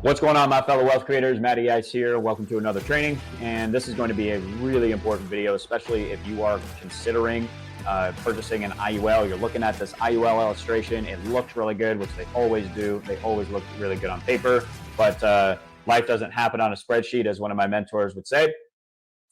What's going on, my fellow wealth creators? Matty Ice here. Welcome to another training. And this is going to be a really important video, especially if you are considering purchasing an IUL. You're looking at this IUL illustration. It looks really good, which they always do. They always look really good on paper. But life doesn't happen on a spreadsheet, as one of my mentors would say.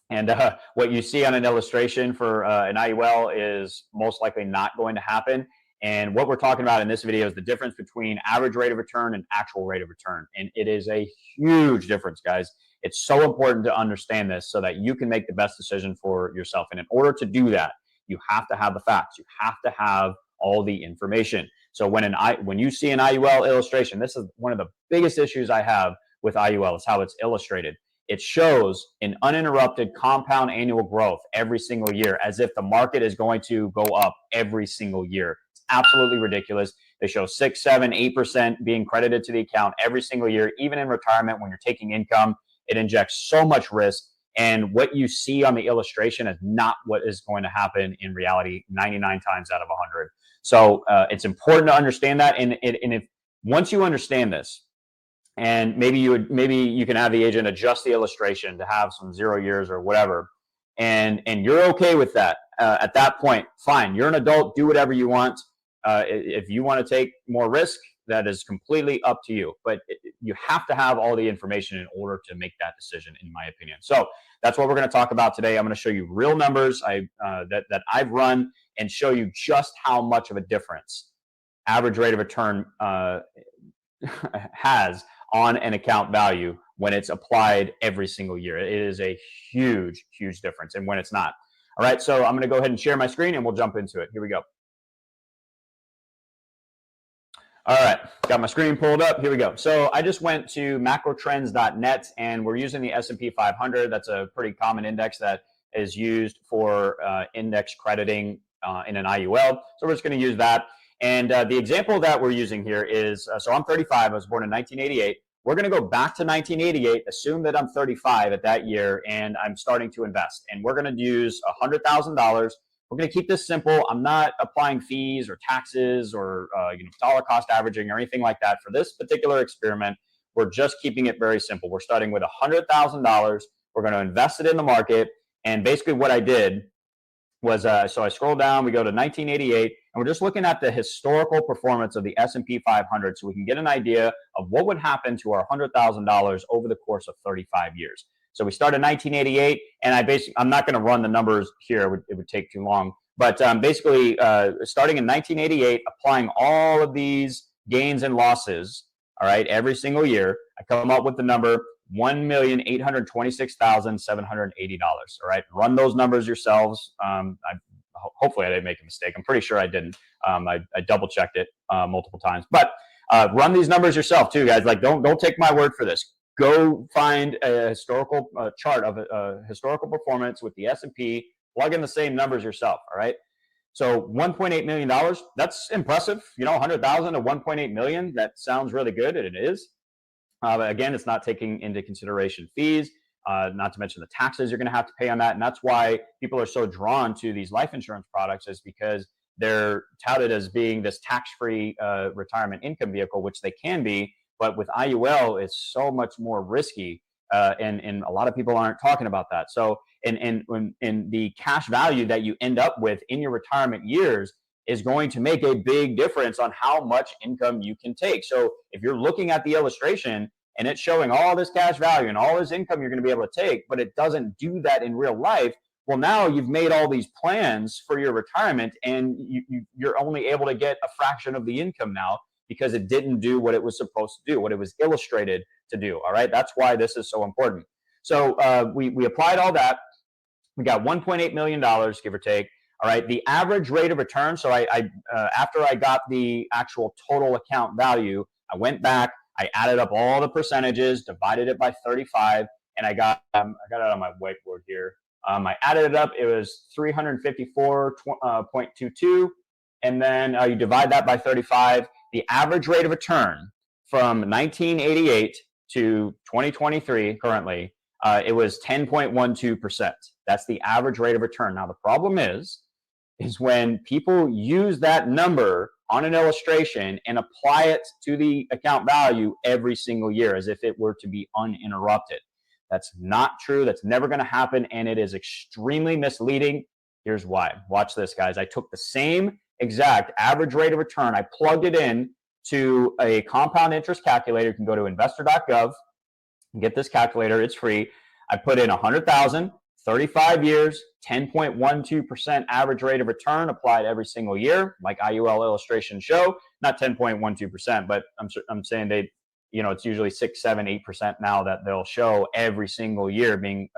And what you see on an illustration for an IUL is most likely not going to happen. And what we're talking about in this video is the difference between average rate of return and actual rate of return. And it is a huge difference, guys. It's so important to understand this so that you can make the best decision for yourself. And in order to do that, you have to have the facts. You have to have all the information. So when you see an IUL illustration, this is one of the biggest issues I have with IUL is how it's illustrated. It shows an uninterrupted compound annual growth every single year, as if the market is going to go up every single year. Absolutely ridiculous. They show 6, 7, 8% being credited to the account every single year, even in retirement when you're taking income. It injects so much risk. And what you see on the illustration is not what is going to happen in reality 99 times out of 100. So it's important to understand that. And if once you understand this, and maybe you can have the agent adjust the illustration to have some 0 years or whatever, and you're okay with that. At that point, fine. You're an adult. Do whatever you want. If you want to take more risk, that is completely up to you. But you have to have all the information in order to make that decision, in my opinion. So that's what we're going to talk about today. I'm going to show you real numbers that I've run and show you just how much of a difference average rate of return has on an account value when it's applied every single year. It is a huge, huge difference, and when it's not. All right, so I'm going to go ahead and share my screen and we'll jump into it. Here we go. All right, got my screen pulled up. Here we go. So I just went to macrotrends.net and we're using the S&P 500. That's a pretty common index that is used for index crediting in an IUL. So we're just going to use that. And the example that we're using here is, so I'm 35, I was born in 1988. We're going to go back to 1988, assume that I'm 35 at that year, and I'm starting to invest. And we're going to use $100,000. We're going to keep this simple. I'm not applying fees or taxes or dollar cost averaging or anything like that for this particular experiment. We're just keeping it very simple. We're starting with $100,000. We're going to invest it in the market. And basically what I did was, so I scroll down, we go to 1988, and we're just looking at the historical performance of the S&P 500 so we can get an idea of what would happen to our $100,000 over the course of 35 years. So we started in 1988, and I'm not going to run the numbers here. It would take too long. But basically, starting in 1988, applying all of these gains and losses, all right, every single year, I come up with the number $1,826,780. All right, run those numbers yourselves. Hopefully, I didn't make a mistake. I'm pretty sure I didn't. I double checked it multiple times. But run these numbers yourself too, guys. Like, don't take my word for this. Go find a historical chart of historical performance with the S&P. Plug in the same numbers yourself. All right. So $1.8 million. That's impressive. 100,000 to 1.8 million. That sounds really good, and it is. But again, it's not taking into consideration fees, not to mention the taxes you're going to have to pay on that. And that's why people are so drawn to these life insurance products, is because they're touted as being this tax-free retirement income vehicle, which they can be. But with IUL, it's so much more risky, and a lot of people aren't talking about that. So, in the cash value that you end up with in your retirement years is going to make a big difference on how much income you can take. So if you're looking at the illustration and it's showing all this cash value and all this income you're going to be able to take, but it doesn't do that in real life, well, now you've made all these plans for your retirement and you're only able to get a fraction of the income now because it didn't do what it was supposed to do, what it was illustrated to do. All right, that's why this is so important. So we applied all that. We got $1.8 million, give or take. All right, the average rate of return. So after I got the actual total account value, I went back, I added up all the percentages, divided it by 35, and I got it on my whiteboard here. I added it up. It was 354.22, and then you divide that by 35. The average rate of return from 1988 to 2023 currently, it was 10.12%. That's the average rate of return. Now the problem is is when people use that number on an illustration and apply it to the account value every single year as if it were to be uninterrupted. That's not true. That's never going to happen, and it is extremely misleading. Here's why. Watch this, guys. I took the same exact average rate of return. I plugged it in to a compound interest calculator. You can go to investor.gov and get this calculator. It's free. I put in 100,000, 35 years, 10.12% average rate of return applied every single year, like IUL illustrations show. Not 10.12%, but I'm saying it's usually 6, 7, 8% now that they'll show every single year being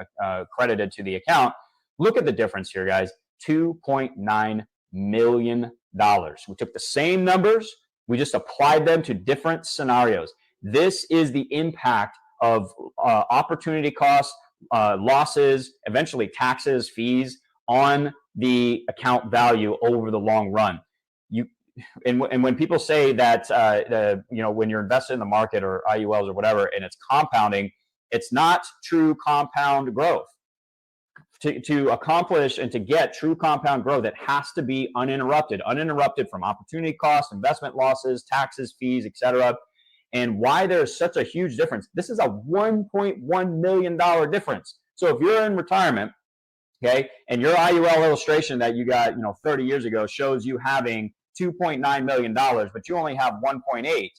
credited to the account. Look at the difference here, guys. $2.9 million. We took the same numbers. We just applied them to different scenarios. This is the impact of opportunity costs, losses, eventually taxes, fees on the account value over the long run. And when people say that when you're invested in the market or IULs or whatever, and it's compounding, it's not true compound growth. To accomplish and to get true compound growth, it has to be uninterrupted from opportunity costs, investment losses, taxes, fees, etc. And why there's such a huge difference. This is a $1.1 million difference. So if you're in retirement, okay, and your IUL illustration that you got 30 years ago shows you having $2.9 million, but you only have 1.8.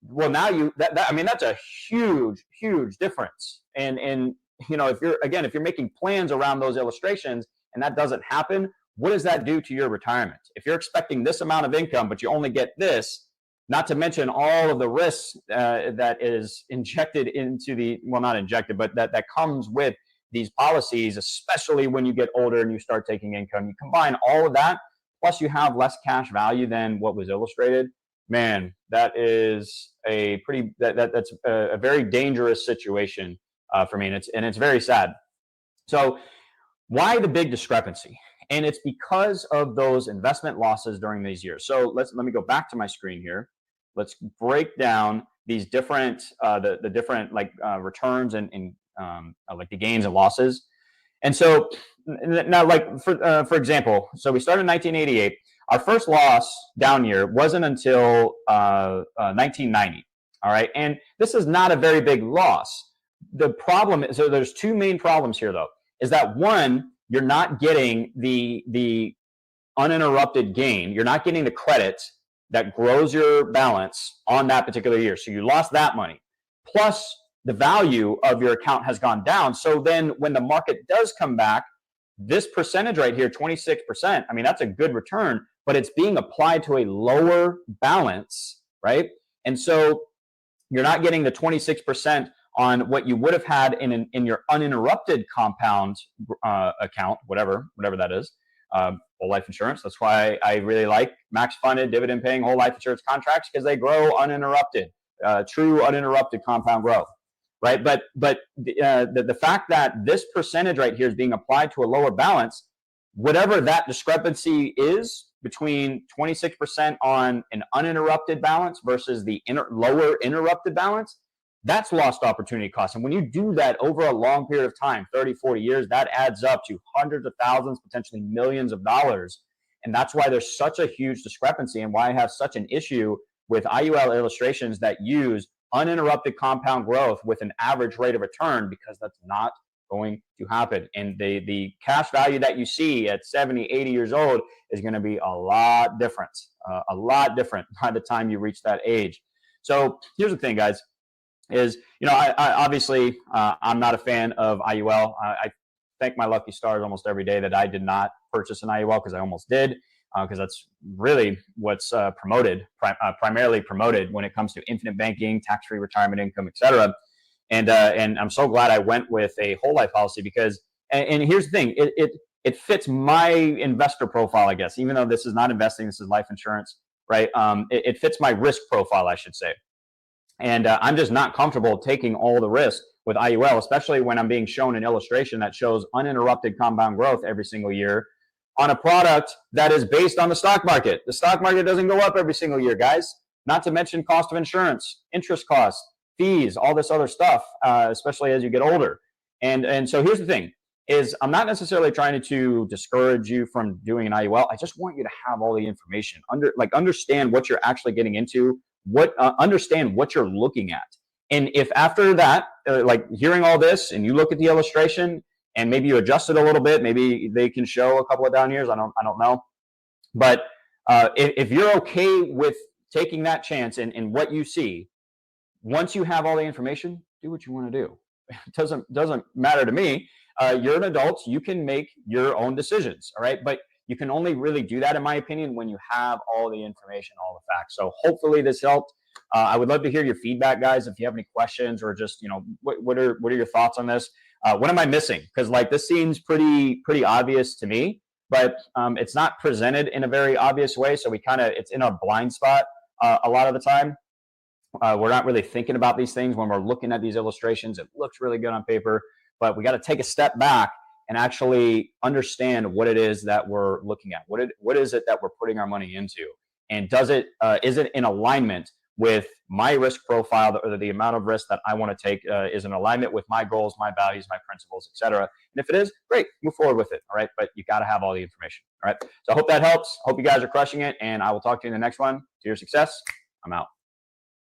Well, now that's a huge difference. And if you're making plans around those illustrations and that doesn't happen, what does that do to your retirement? If you're expecting this amount of income, but you only get this, not to mention all of the risks that is injected into not injected, but that comes with these policies, especially when you get older and you start taking income. You combine all of that, plus you have less cash value than what was illustrated. Man, that is that's a very dangerous situation for me, and it's very sad. So why the big discrepancy? And it's because of those investment losses during these years. So let me go back to my screen here. Let's break down these different the different returns and like the gains and losses. And so now, for example, so we started in 1988. Our first loss down year wasn't until 1990. All right, and this is not a very big loss. The problem is, so there's two main problems here, though, is that one, you're not getting the uninterrupted gain. You're not getting the credit that grows your balance on that particular year. So you lost that money. Plus, the value of your account has gone down. So then when the market does come back, this percentage right here, 26%, I mean, that's a good return, but it's being applied to a lower balance, right? And so you're not getting the 26% on what you would have had in your uninterrupted compound account, whatever that is, whole life insurance. That's why I really like max funded dividend paying whole life insurance contracts, because they grow uninterrupted, true uninterrupted compound growth, right? But the fact that this percentage right here is being applied to a lower balance, whatever that discrepancy is between 26% on an uninterrupted balance versus the lower interrupted balance, that's lost opportunity cost. And when you do that over a long period of time, 30, 40 years, that adds up to hundreds of thousands, potentially millions of dollars. And that's why there's such a huge discrepancy, and why I have such an issue with IUL illustrations that use uninterrupted compound growth with an average rate of return, because that's not going to happen. And the cash value that you see at 70, 80 years old is going to be a lot different by the time you reach that age. So here's the thing, guys, is, I obviously, I'm not a fan of IUL. I thank my lucky stars almost every day that I did not purchase an IUL, because I almost did, because that's really what's primarily promoted when it comes to infinite banking, tax-free retirement income, etc. And I'm so glad I went with a whole life policy, because, and here's the thing, it fits my investor profile, I guess, even though this is not investing, this is life insurance, right? It fits my risk profile, I should say. And I'm just not comfortable taking all the risk with IUL, especially when I'm being shown an illustration that shows uninterrupted compound growth every single year on a product that is based on the stock market. The stock market doesn't go up every single year, guys. Not to mention cost of insurance, interest costs, fees, all this other stuff, especially as you get older. And so here's the thing. is I'm not necessarily trying to discourage you from doing an IUL. I just want you to have all the information, understand what you're actually getting into, understand what you're looking at. And if after that, like hearing all this, and you look at the illustration and maybe you adjust it a little bit, maybe they can show a couple of down years. I don't know. But if you're okay with taking that chance and what you see, once you have all the information, do what you want to do. It doesn't matter to me. You're an adult. You can make your own decisions. All right. But you can only really do that, in my opinion, when you have all the information, all the facts. So hopefully this helped. I would love to hear your feedback, guys. If you have any questions, or just, what are your thoughts on this? What am I missing? Because like this seems pretty obvious to me, but it's not presented in a very obvious way. So it's in a blind spot a lot of the time. We're not really thinking about these things when we're looking at these illustrations. It looks really good on paper, but we got to take a step back and actually understand what it is that we're looking at. What is it that we're putting our money into? And is it in alignment with my risk profile, or the amount of risk that I want to take is in alignment with my goals, my values, my principles, etc. And if it is, great, move forward with it. All right. But you got to have all the information. All right. So I hope that helps. Hope you guys are crushing it. And I will talk to you in the next one. To your success. I'm out.